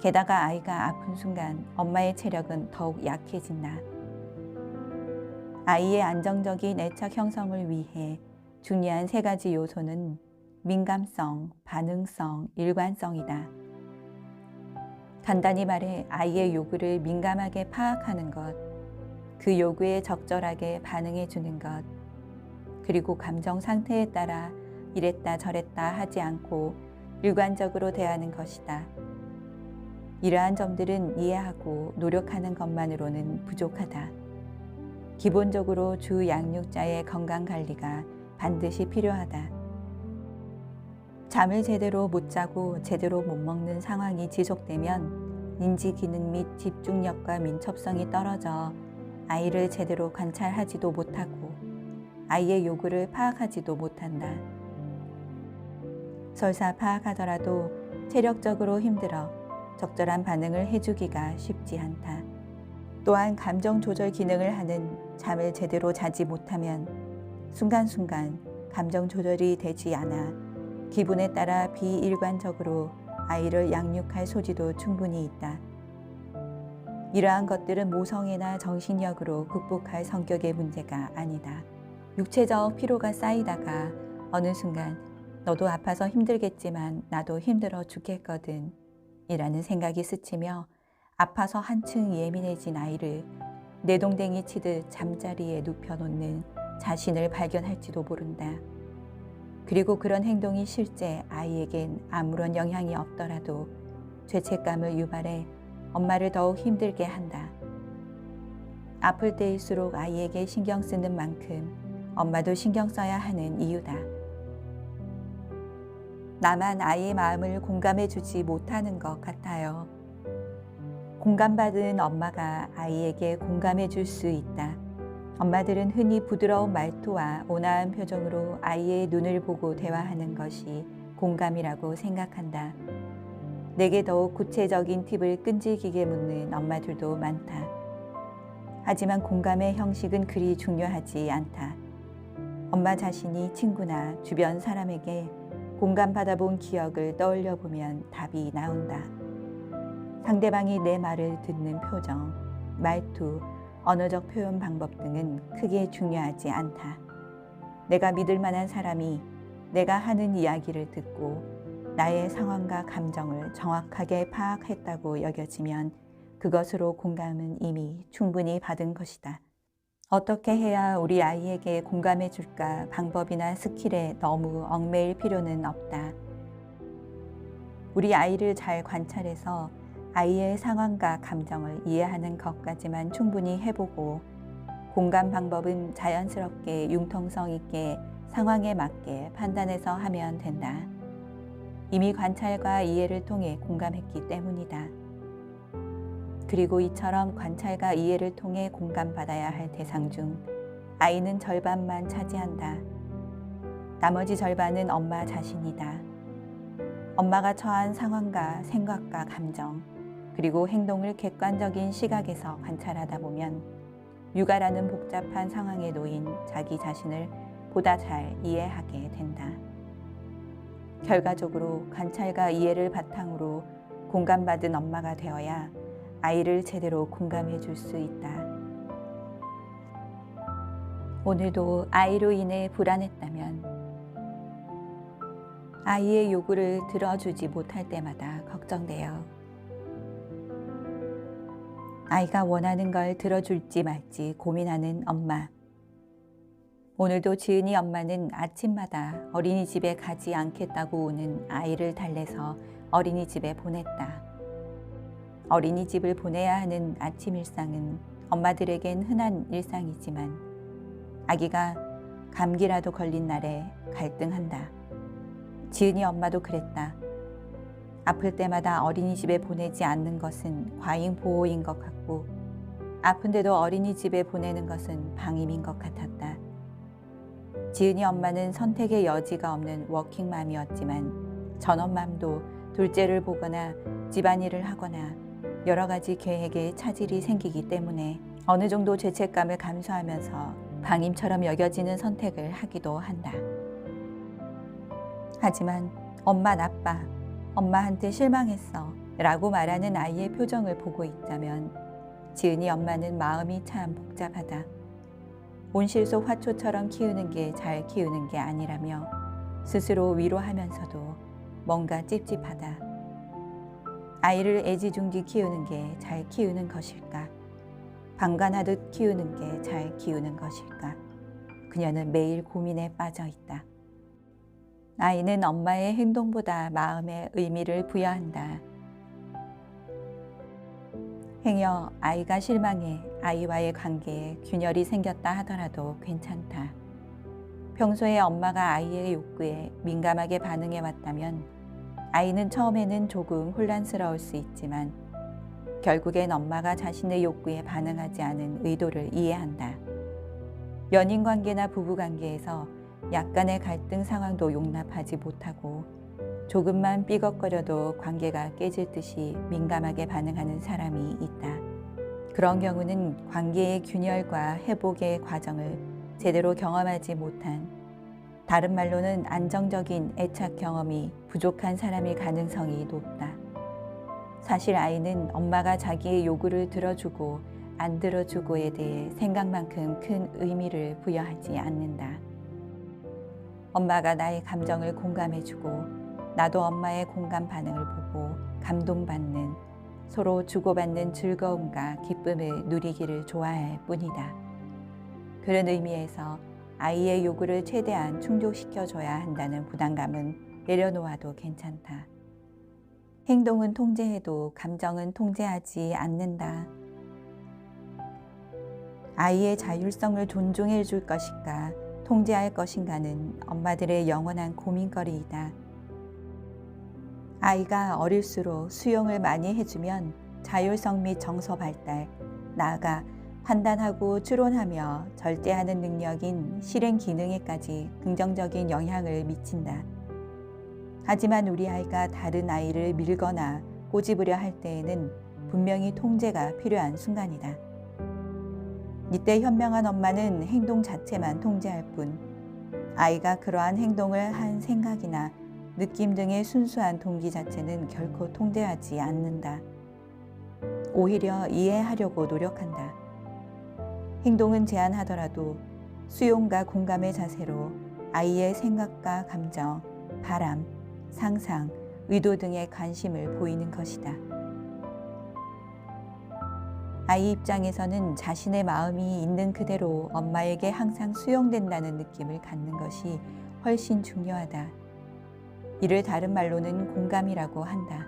게다가 아이가 아픈 순간 엄마의 체력은 더욱 약해진다. 아이의 안정적인 애착 형성을 위해 중요한 3가지 요소는 민감성, 반응성, 일관성이다. 간단히 말해 아이의 요구를 민감하게 파악하는 것, 그 요구에 적절하게 반응해 주는 것, 그리고 감정 상태에 따라 이랬다 저랬다 하지 않고 일관적으로 대하는 것이다. 이러한 점들은 이해하고 노력하는 것만으로는 부족하다. 기본적으로 주 양육자의 건강 관리가 반드시 필요하다. 잠을 제대로 못 자고 제대로 못 먹는 상황이 지속되면 인지 기능 및 집중력과 민첩성이 떨어져 아이를 제대로 관찰하지도 못하고 아이의 요구를 파악하지도 못한다. 설사 파악하더라도 체력적으로 힘들어 적절한 반응을 해주기가 쉽지 않다. 또한 감정 조절 기능을 하는 잠을 제대로 자지 못하면 순간순간 감정 조절이 되지 않아 기분에 따라 비일관적으로 아이를 양육할 소지도 충분히 있다. 이러한 것들은 모성애나 정신력으로 극복할 성격의 문제가 아니다. 육체적 피로가 쌓이다가 어느 순간 너도 아파서 힘들겠지만 나도 힘들어 죽겠거든 이라는 생각이 스치며 아파서 한층 예민해진 아이를 내동댕이 치듯 잠자리에 눕혀놓는 자신을 발견할지도 모른다. 그리고 그런 행동이 실제 아이에겐 아무런 영향이 없더라도 죄책감을 유발해 엄마를 더욱 힘들게 한다. 아플 때일수록 아이에게 신경 쓰는 만큼 엄마도 신경 써야 하는 이유다. 나만 아이의 마음을 공감해 주지 못하는 것 같아요. 공감받은 엄마가 아이에게 공감해 줄 수 있다. 엄마들은 흔히 부드러운 말투와 온화한 표정으로 아이의 눈을 보고 대화하는 것이 공감이라고 생각한다. 내게 더욱 구체적인 팁을 끈질기게 묻는 엄마들도 많다. 하지만 공감의 형식은 그리 중요하지 않다. 엄마 자신이 친구나 주변 사람에게 공감받아 본 기억을 떠올려 보면 답이 나온다. 상대방이 내 말을 듣는 표정, 말투, 언어적 표현 방법 등은 크게 중요하지 않다. 내가 믿을 만한 사람이 내가 하는 이야기를 듣고 나의 상황과 감정을 정확하게 파악했다고 여겨지면 그것으로 공감은 이미 충분히 받은 것이다. 어떻게 해야 우리 아이에게 공감해 줄까 방법이나 스킬에 너무 얽매일 필요는 없다. 우리 아이를 잘 관찰해서 아이의 상황과 감정을 이해하는 것까지만 충분히 해보고 공감 방법은 자연스럽게 융통성 있게 상황에 맞게 판단해서 하면 된다. 이미 관찰과 이해를 통해 공감했기 때문이다. 그리고 이처럼 관찰과 이해를 통해 공감받아야 할 대상 중 아이는 절반만 차지한다. 나머지 절반은 엄마 자신이다. 엄마가 처한 상황과 생각과 감정, 그리고 행동을 객관적인 시각에서 관찰하다 보면 육아라는 복잡한 상황에 놓인 자기 자신을 보다 잘 이해하게 된다. 결과적으로 관찰과 이해를 바탕으로 공감받은 엄마가 되어야 아이를 제대로 공감해 줄 수 있다. 오늘도 아이로 인해 불안했다면 아이의 요구를 들어주지 못할 때마다 걱정돼요. 아이가 원하는 걸 들어줄지 말지 고민하는 엄마. 오늘도 지은이 엄마는 아침마다 어린이집에 가지 않겠다고 우는 아이를 달래서 어린이집에 보냈다. 어린이집을 보내야 하는 아침 일상은 엄마들에겐 흔한 일상이지만 아기가 감기라도 걸린 날에 갈등한다. 지은이 엄마도 그랬다. 아플 때마다 어린이집에 보내지 않는 것은 과잉 보호인 것 같고 아픈데도 어린이집에 보내는 것은 방임인 것 같았다. 지은이 엄마는 선택의 여지가 없는 워킹맘이었지만 전엄맘도 둘째를 보거나 집안일을 하거나 여러 가지 계획에 차질이 생기기 때문에 어느 정도 죄책감을 감수하면서 방임처럼 여겨지는 선택을 하기도 한다. 하지만 엄마 나빠, 엄마한테 실망했어 라고 말하는 아이의 표정을 보고 있자면 지은이 엄마는 마음이 참 복잡하다. 온실속 화초처럼 키우는 게 잘 키우는 게 아니라며 스스로 위로하면서도 뭔가 찝찝하다. 아이를 애지중지 키우는 게 잘 키우는 것일까? 방관하듯 키우는 게 잘 키우는 것일까? 그녀는 매일 고민에 빠져 있다. 아이는 엄마의 행동보다 마음에 의미를 부여한다. 행여 아이가 실망해 아이와의 관계에 균열이 생겼다 하더라도 괜찮다. 평소에 엄마가 아이의 욕구에 민감하게 반응해 왔다면 아이는 처음에는 조금 혼란스러울 수 있지만 결국엔 엄마가 자신의 욕구에 반응하지 않은 의도를 이해한다. 연인 관계나 부부 관계에서 약간의 갈등 상황도 용납하지 못하고 조금만 삐걱거려도 관계가 깨질 듯이 민감하게 반응하는 사람이 있다. 그런 경우는 관계의 균열과 회복의 과정을 제대로 경험하지 못한, 다른 말로는 안정적인 애착 경험이 부족한 사람일 가능성이 높다. 사실 아이는 엄마가 자기의 요구를 들어주고 안 들어주고에 대해 생각만큼 큰 의미를 부여하지 않는다. 엄마가 나의 감정을 공감해주고 나도 엄마의 공감 반응을 보고 감동받는, 서로 주고받는 즐거움과 기쁨을 누리기를 좋아할 뿐이다. 그런 의미에서 아이의 요구를 최대한 충족시켜줘야 한다는 부담감은 내려놓아도 괜찮다. 행동은 통제해도 감정은 통제하지 않는다. 아이의 자율성을 존중해 줄 것인가, 통제할 것인가는 엄마들의 영원한 고민거리이다. 아이가 어릴수록 수용을 많이 해주면 자율성 및 정서 발달, 나아가 판단하고 추론하며 절제하는 능력인 실행 기능에까지 긍정적인 영향을 미친다. 하지만 우리 아이가 다른 아이를 밀거나 꼬집으려 할 때에는 분명히 통제가 필요한 순간이다. 이때 현명한 엄마는 행동 자체만 통제할 뿐, 아이가 그러한 행동을 한 생각이나 느낌 등의 순수한 동기 자체는 결코 통제하지 않는다. 오히려 이해하려고 노력한다. 행동은 제한하더라도 수용과 공감의 자세로 아이의 생각과 감정, 바람, 상상, 의도 등에 관심을 보이는 것이다. 아이 입장에서는 자신의 마음이 있는 그대로 엄마에게 항상 수용된다는 느낌을 갖는 것이 훨씬 중요하다. 이를 다른 말로는 공감이라고 한다.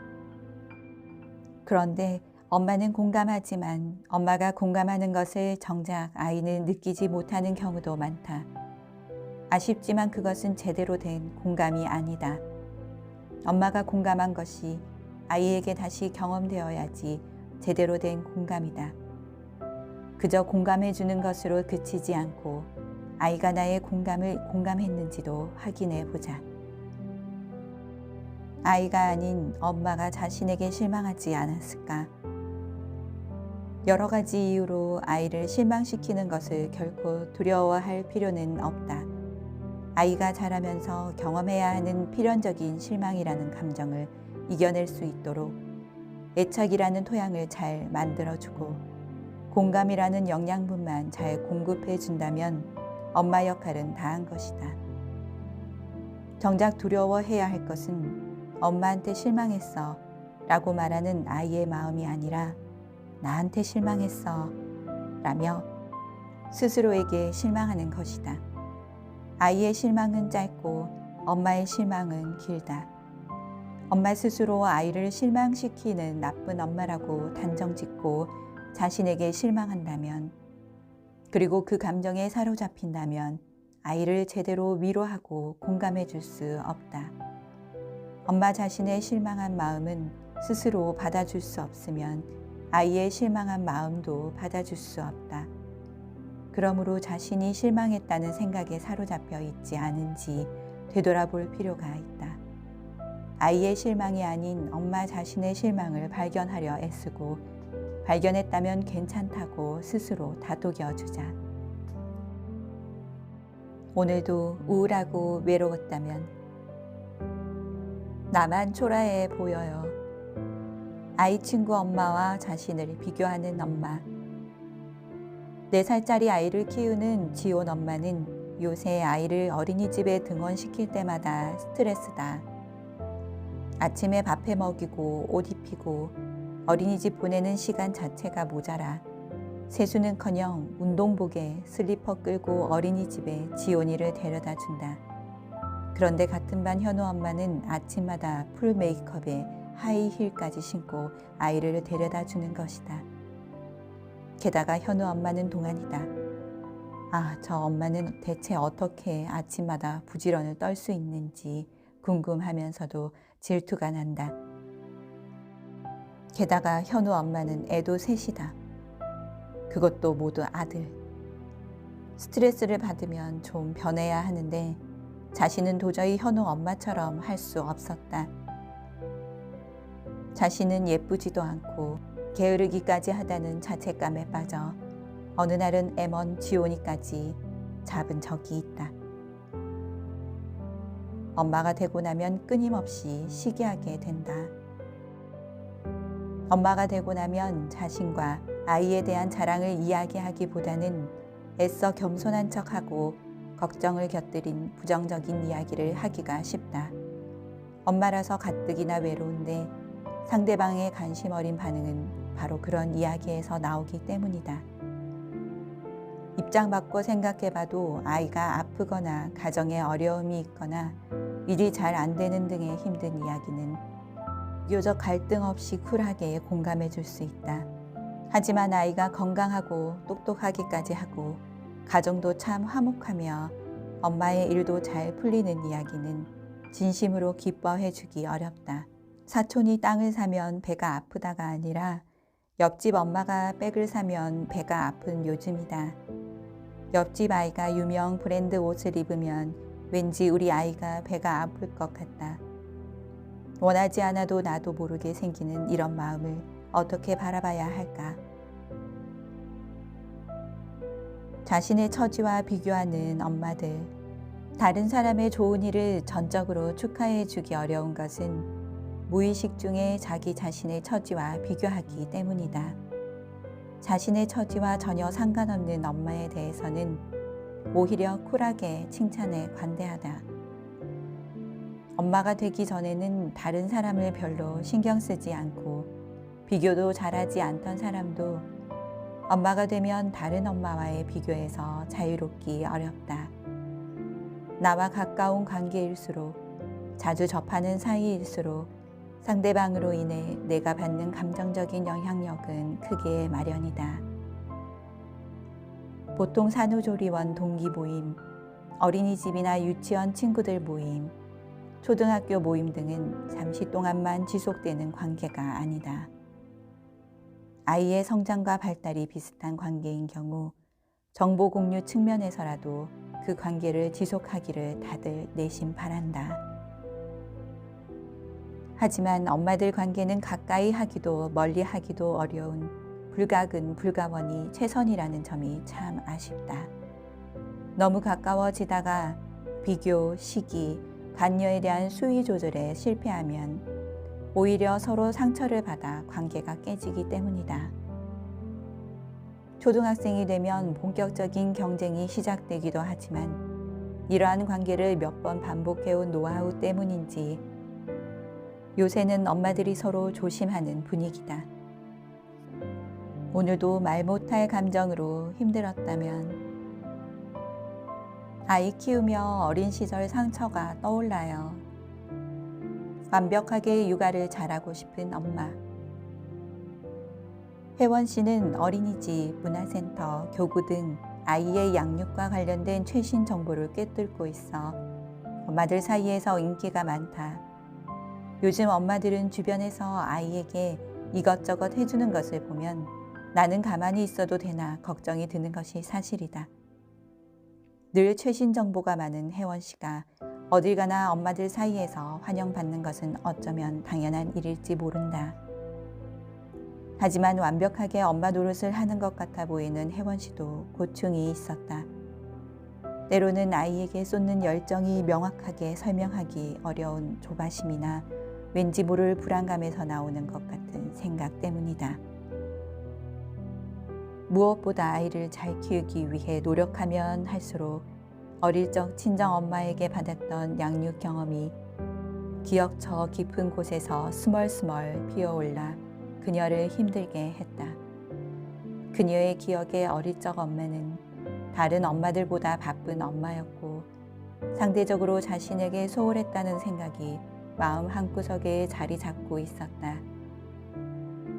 그런데 엄마는 공감하지만 엄마가 공감하는 것을 정작 아이는 느끼지 못하는 경우도 많다. 아쉽지만 그것은 제대로 된 공감이 아니다. 엄마가 공감한 것이 아이에게 다시 경험되어야지 제대로 된 공감이다. 그저 공감해 주는 것으로 그치지 않고 아이가 나의 공감을 공감했는지도 확인해 보자. 아이가 아닌 엄마가 자신에게 실망하지 않았을까? 여러 가지 이유로 아이를 실망시키는 것을 결코 두려워할 필요는 없다. 아이가 자라면서 경험해야 하는 필연적인 실망이라는 감정을 이겨낼 수 있도록 애착이라는 토양을 잘 만들어주고 공감이라는 영양분만 잘 공급해준다면 엄마 역할은 다한 것이다. 정작 두려워해야 할 것은 엄마한테 실망했어 라고 말하는 아이의 마음이 아니라 나한테 실망했어 라며 스스로에게 실망하는 것이다. 아이의 실망은 짧고 엄마의 실망은 길다. 엄마 스스로 아이를 실망시키는 나쁜 엄마라고 단정짓고 자신에게 실망한다면, 그리고 그 감정에 사로잡힌다면 아이를 제대로 위로하고 공감해 줄 수 없다. 엄마 자신의 실망한 마음은 스스로 받아줄 수 없으면 아이의 실망한 마음도 받아줄 수 없다. 그러므로 자신이 실망했다는 생각에 사로잡혀 있지 않은지 되돌아볼 필요가 있다. 아이의 실망이 아닌 엄마 자신의 실망을 발견하려 애쓰고 발견했다면 괜찮다고 스스로 다독여주자. 오늘도 우울하고 외로웠다면 나만 초라해 보여요. 아이 친구 엄마와 자신을 비교하는 엄마. 4살짜리 아이를 키우는 지온 엄마는 요새 아이를 어린이집에 등원시킬 때마다 스트레스다. 아침에 밥해 먹이고 옷 입히고 어린이집 보내는 시간 자체가 모자라. 세수는커녕 운동복에 슬리퍼 끌고 어린이집에 지온이를 데려다 준다. 그런데 같은 반 현우 엄마는 아침마다 풀 메이크업에 하이힐까지 신고 아이를 데려다 주는 것이다. 게다가 현우 엄마는 동안이다. 아, 저 엄마는 대체 어떻게 아침마다 부지런을 떨 수 있는지 궁금하면서도 질투가 난다. 게다가 현우 엄마는 애도 셋이다. 그것도 모두 아들. 스트레스를 받으면 좀 변해야 하는데 자신은 도저히 현우 엄마처럼 할 수 없었다. 자신은 예쁘지도 않고 게으르기까지 하다는 자책감에 빠져 어느 날은 애먼 지온이까지 잡은 적이 있다. 엄마가 되고 나면 끊임없이 시기하게 된다. 엄마가 되고 나면 자신과 아이에 대한 자랑을 이야기하기보다는 애써 겸손한 척하고 걱정을 곁들인 부정적인 이야기를 하기가 쉽다. 엄마라서 가뜩이나 외로운데 상대방의 관심 어린 반응은 바로 그런 이야기에서 나오기 때문이다. 입장 바꿔 생각해봐도 아이가 아프거나 가정에 어려움이 있거나 일이 잘 안 되는 등의 힘든 이야기는 비교적 갈등 없이 쿨하게 공감해 줄 수 있다. 하지만 아이가 건강하고 똑똑하기까지 하고 가정도 참 화목하며 엄마의 일도 잘 풀리는 이야기는 진심으로 기뻐해 주기 어렵다. 사촌이 땅을 사면 배가 아프다가 아니라 옆집 엄마가 백을 사면 배가 아픈 요즘이다. 옆집 아이가 유명 브랜드 옷을 입으면 왠지 우리 아이가 배가 아플 것 같다. 원하지 않아도 나도 모르게 생기는 이런 마음을 어떻게 바라봐야 할까? 자신의 처지와 비교하는 엄마들. 다른 사람의 좋은 일을 전적으로 축하해 주기 어려운 것은 무의식 중에 자기 자신의 처지와 비교하기 때문이다. 자신의 처지와 전혀 상관없는 엄마에 대해서는 오히려 쿨하게 칭찬에 관대하다. 엄마가 되기 전에는 다른 사람을 별로 신경 쓰지 않고 비교도 잘하지 않던 사람도 엄마가 되면 다른 엄마와의 비교에서 자유롭기 어렵다. 나와 가까운 관계일수록 자주 접하는 사이일수록 상대방으로 인해 내가 받는 감정적인 영향력은 크게 마련이다. 보통 산후조리원 동기 모임, 어린이집이나 유치원 친구들 모임, 초등학교 모임 등은 잠시 동안만 지속되는 관계가 아니다. 아이의 성장과 발달이 비슷한 관계인 경우 정보 공유 측면에서라도 그 관계를 지속하기를 다들 내심 바란다. 하지만 엄마들 관계는 가까이 하기도 멀리 하기도 어려운 불가근 불가원이 최선이라는 점이 참 아쉽다. 너무 가까워지다가 비교, 시기, 관여에 대한 수위 조절에 실패하면 오히려 서로 상처를 받아 관계가 깨지기 때문이다. 초등학생이 되면 본격적인 경쟁이 시작되기도 하지만 이러한 관계를 몇 번 반복해온 노하우 때문인지 요새는 엄마들이 서로 조심하는 분위기다. 오늘도 말 못할 감정으로 힘들었다면 아이 키우며 어린 시절 상처가 떠올라요. 완벽하게 육아를 잘하고 싶은 엄마. 혜원 씨는 어린이집, 문화센터, 교구 등 아이의 양육과 관련된 최신 정보를 꿰뚫고 있어 엄마들 사이에서 인기가 많다. 요즘 엄마들은 주변에서 아이에게 이것저것 해주는 것을 보면 나는 가만히 있어도 되나 걱정이 드는 것이 사실이다. 늘 최신 정보가 많은 혜원 씨가 어딜 가나 엄마들 사이에서 환영받는 것은 어쩌면 당연한 일일지 모른다. 하지만 완벽하게 엄마 노릇을 하는 것 같아 보이는 혜원 씨도 고충이 있었다. 때로는 아이에게 쏟는 열정이 명확하게 설명하기 어려운 조바심이나 왠지 모를 불안감에서 나오는 것 같은 생각 때문이다. 무엇보다 아이를 잘 키우기 위해 노력하면 할수록 어릴 적 친정 엄마에게 받았던 양육 경험이 기억 저 깊은 곳에서 스멀스멀 피어올라 그녀를 힘들게 했다. 그녀의 기억에 어릴 적 엄마는 다른 엄마들보다 바쁜 엄마였고 상대적으로 자신에게 소홀했다는 생각이 마음 한구석에 자리 잡고 있었다.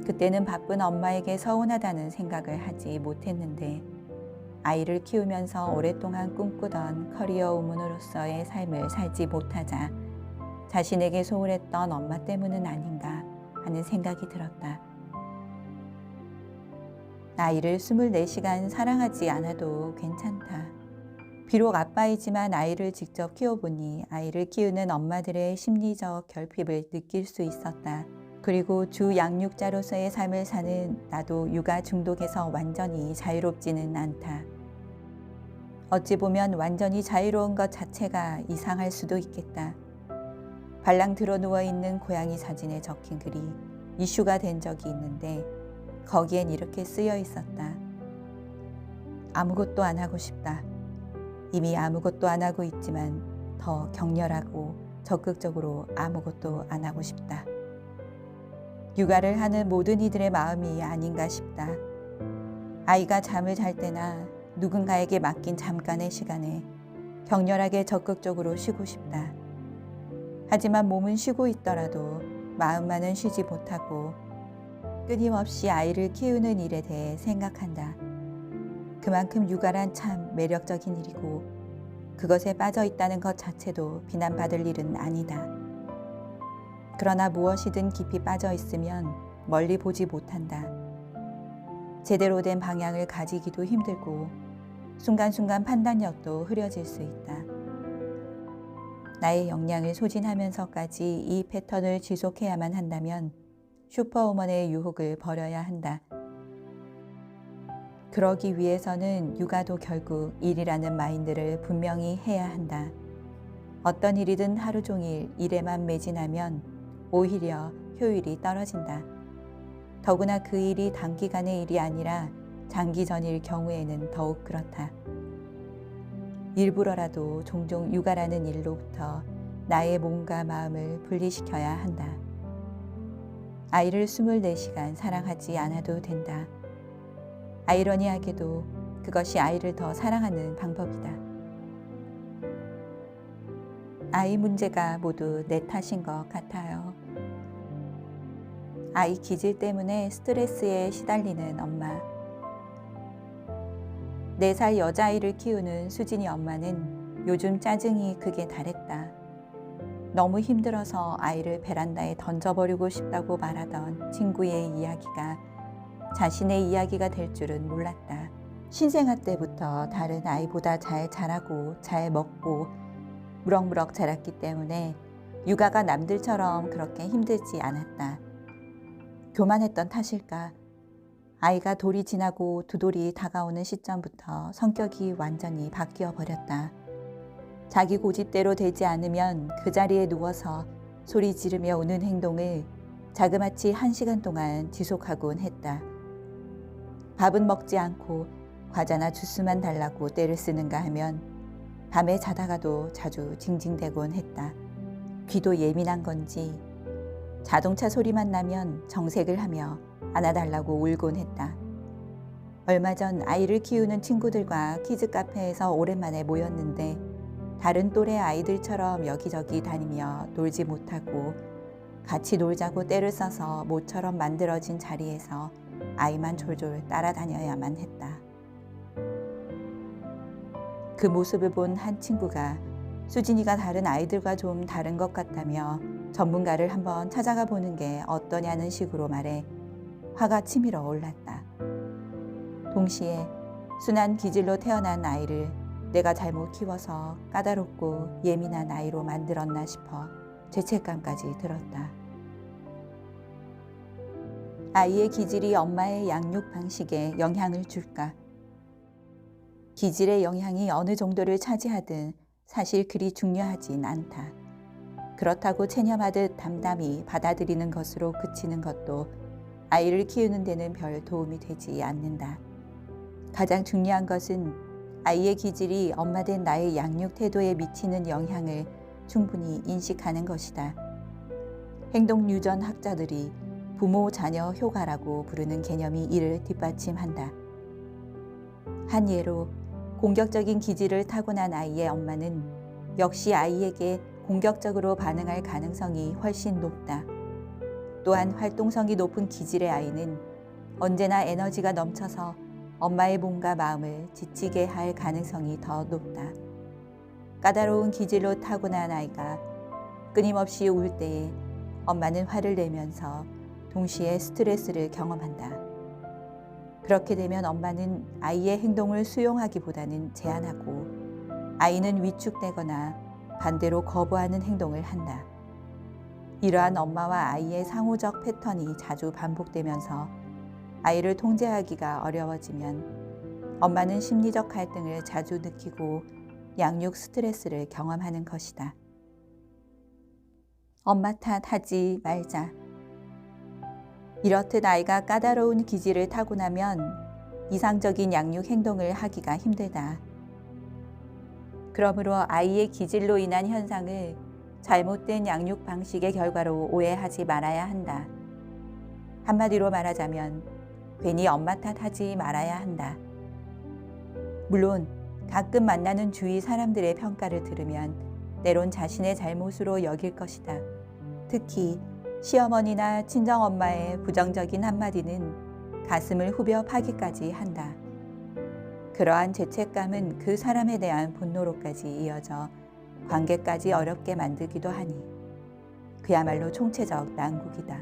그때는 바쁜 엄마에게 서운하다는 생각을 하지 못했는데 아이를 키우면서 오랫동안 꿈꾸던 커리어 우먼으로서의 삶을 살지 못하자 자신에게 소홀했던 엄마 때문은 아닌가 하는 생각이 들었다. 아이를 24시간 사랑하지 않아도 괜찮다. 비록 아빠이지만 아이를 직접 키워보니 아이를 키우는 엄마들의 심리적 결핍을 느낄 수 있었다. 그리고 주 양육자로서의 삶을 사는 나도 육아 중독에서 완전히 자유롭지는 않다. 어찌 보면 완전히 자유로운 것 자체가 이상할 수도 있겠다. 발랑 드러 누워있는 고양이 사진에 적힌 글이 이슈가 된 적이 있는데 거기엔 이렇게 쓰여 있었다. 아무것도 안 하고 싶다. 이미 아무것도 안 하고 있지만 더 격렬하고 적극적으로 아무것도 안 하고 싶다. 육아를 하는 모든 이들의 마음이 아닌가 싶다. 아이가 잠을 잘 때나 누군가에게 맡긴 잠깐의 시간에 격렬하게 적극적으로 쉬고 싶다. 하지만 몸은 쉬고 있더라도 마음만은 쉬지 못하고 끊임없이 아이를 키우는 일에 대해 생각한다. 그만큼 육아란 참 매력적인 일이고 그것에 빠져 있다는 것 자체도 비난받을 일은 아니다. 그러나 무엇이든 깊이 빠져 있으면 멀리 보지 못한다. 제대로 된 방향을 가지기도 힘들고 순간순간 판단력도 흐려질 수 있다. 나의 역량을 소진하면서까지 이 패턴을 지속해야만 한다면 슈퍼우먼의 유혹을 버려야 한다. 그러기 위해서는 육아도 결국 일이라는 마인드를 분명히 해야 한다. 어떤 일이든 하루 종일 일에만 매진하면 오히려 효율이 떨어진다. 더구나 그 일이 단기간의 일이 아니라 장기전일 경우에는 더욱 그렇다. 일부러라도 종종 육아라는 일로부터 나의 몸과 마음을 분리시켜야 한다. 아이를 24시간 사랑하지 않아도 된다. 아이러니하게도 그것이 아이를 더 사랑하는 방법이다. 아이 문제가 모두 내 탓인 것 같아요. 아이 기질 때문에 스트레스에 시달리는 엄마. 4살 여자아이를 키우는 수진이 엄마는 요즘 짜증이 극에 달했다. 너무 힘들어서 아이를 베란다에 던져버리고 싶다고 말하던 친구의 이야기가 자신의 이야기가 될 줄은 몰랐다. 신생아 때부터 다른 아이보다 잘 자라고 잘 먹고 무럭무럭 자랐기 때문에 육아가 남들처럼 그렇게 힘들지 않았다. 교만했던 탓일까? 아이가 돌이 지나고 두 돌이 다가오는 시점부터 성격이 완전히 바뀌어 버렸다. 자기 고집대로 되지 않으면 그 자리에 누워서 소리 지르며 우는 행동을 자그마치 1시간 동안 지속하곤 했다. 밥은 먹지 않고 과자나 주스만 달라고 떼를 쓰는가 하면 밤에 자다가도 자주 징징대곤 했다. 귀도 예민한 건지 자동차 소리만 나면 정색을 하며 안아달라고 울곤 했다. 얼마 전 아이를 키우는 친구들과 키즈 카페에서 오랜만에 모였는데 다른 또래 아이들처럼 여기저기 다니며 놀지 못하고 같이 놀자고 떼를 써서 모처럼 만들어진 자리에서 아이만 졸졸 따라다녀야만 했다. 그 모습을 본 한 친구가 수진이가 다른 아이들과 좀 다른 것 같다며 전문가를 한번 찾아가 보는 게 어떠냐는 식으로 말해 화가 치밀어 올랐다. 동시에 순한 기질로 태어난 아이를 내가 잘못 키워서 까다롭고 예민한 아이로 만들었나 싶어 죄책감까지 들었다. 아이의 기질이 엄마의 양육 방식에 영향을 줄까? 기질의 영향이 어느 정도를 차지하든 사실 그리 중요하진 않다. 그렇다고 체념하듯 담담히 받아들이는 것으로 그치는 것도 아이를 키우는 데는 별 도움이 되지 않는다. 가장 중요한 것은 아이의 기질이 엄마 된 나의 양육 태도에 미치는 영향을 충분히 인식하는 것이다. 행동 유전 학자들이 부모 자녀 효과라고 부르는 개념이 이를 뒷받침한다. 한 예로 공격적인 기질을 타고난 아이의 엄마는 역시 아이에게 공격적으로 반응할 가능성이 훨씬 높다. 또한 활동성이 높은 기질의 아이는 언제나 에너지가 넘쳐서 엄마의 몸과 마음을 지치게 할 가능성이 더 높다. 까다로운 기질로 타고난 아이가 끊임없이 울 때에 엄마는 화를 내면서 동시에 스트레스를 경험한다. 그렇게 되면 엄마는 아이의 행동을 수용하기보다는 제한하고 아이는 위축되거나 반대로 거부하는 행동을 한다. 이러한 엄마와 아이의 상호적 패턴이 자주 반복되면서 아이를 통제하기가 어려워지면 엄마는 심리적 갈등을 자주 느끼고 양육 스트레스를 경험하는 것이다. 엄마 탓하지 말자. 이렇듯 아이가 까다로운 기질을 타고나면 이상적인 양육 행동을 하기가 힘들다. 그러므로 아이의 기질로 인한 현상을 잘못된 양육 방식의 결과로 오해하지 말아야 한다. 한마디로 말하자면 괜히 엄마 탓하지 말아야 한다. 물론 가끔 만나는 주위 사람들의 평가를 들으면 때론 자신의 잘못으로 여길 것이다. 특히 시어머니나 친정엄마의 부정적인 한마디는 가슴을 후벼 파기까지 한다. 그러한 죄책감은 그 사람에 대한 분노로까지 이어져 관계까지 어렵게 만들기도 하니 그야말로 총체적 난국이다.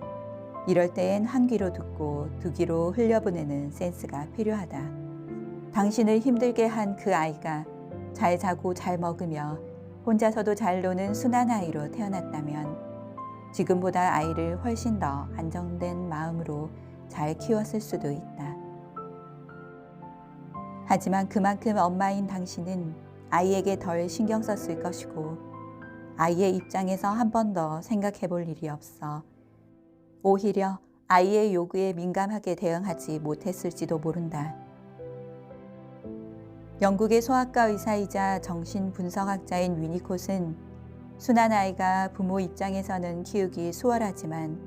이럴 때엔 한 귀로 듣고 두 귀로 흘려보내는 센스가 필요하다. 당신을 힘들게 한 그 아이가 잘 자고 잘 먹으며 혼자서도 잘 노는 순한 아이로 태어났다면 지금보다 아이를 훨씬 더 안정된 마음으로 잘 키웠을 수도 있다. 하지만 그만큼 엄마인 당신은 아이에게 덜 신경 썼을 것이고 아이의 입장에서 한 번 더 생각해 볼 일이 없어 오히려 아이의 요구에 민감하게 대응하지 못했을지도 모른다. 영국의 소아과 의사이자 정신분석학자인 위니콧은 순한 아이가 부모 입장에서는 키우기 수월하지만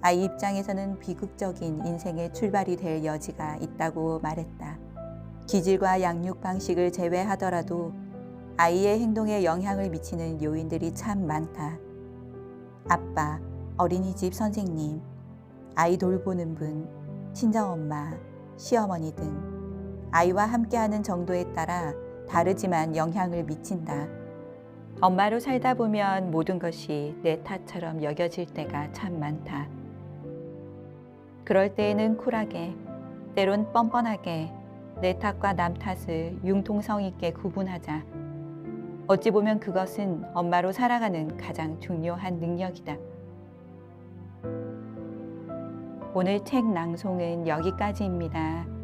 아이 입장에서는 비극적인 인생의 출발이 될 여지가 있다고 말했다. 기질과 양육 방식을 제외하더라도 아이의 행동에 영향을 미치는 요인들이 참 많다. 아빠, 어린이집 선생님, 아이 돌보는 분, 친정엄마, 시어머니 등 아이와 함께하는 정도에 따라 다르지만 영향을 미친다. 엄마로 살다 보면 모든 것이 내 탓처럼 여겨질 때가 참 많다. 그럴 때에는 쿨하게, 때론 뻔뻔하게 내 탓과 남 탓을 융통성 있게 구분하자. 어찌 보면 그것은 엄마로 살아가는 가장 중요한 능력이다. 오늘 책 낭송은 여기까지입니다.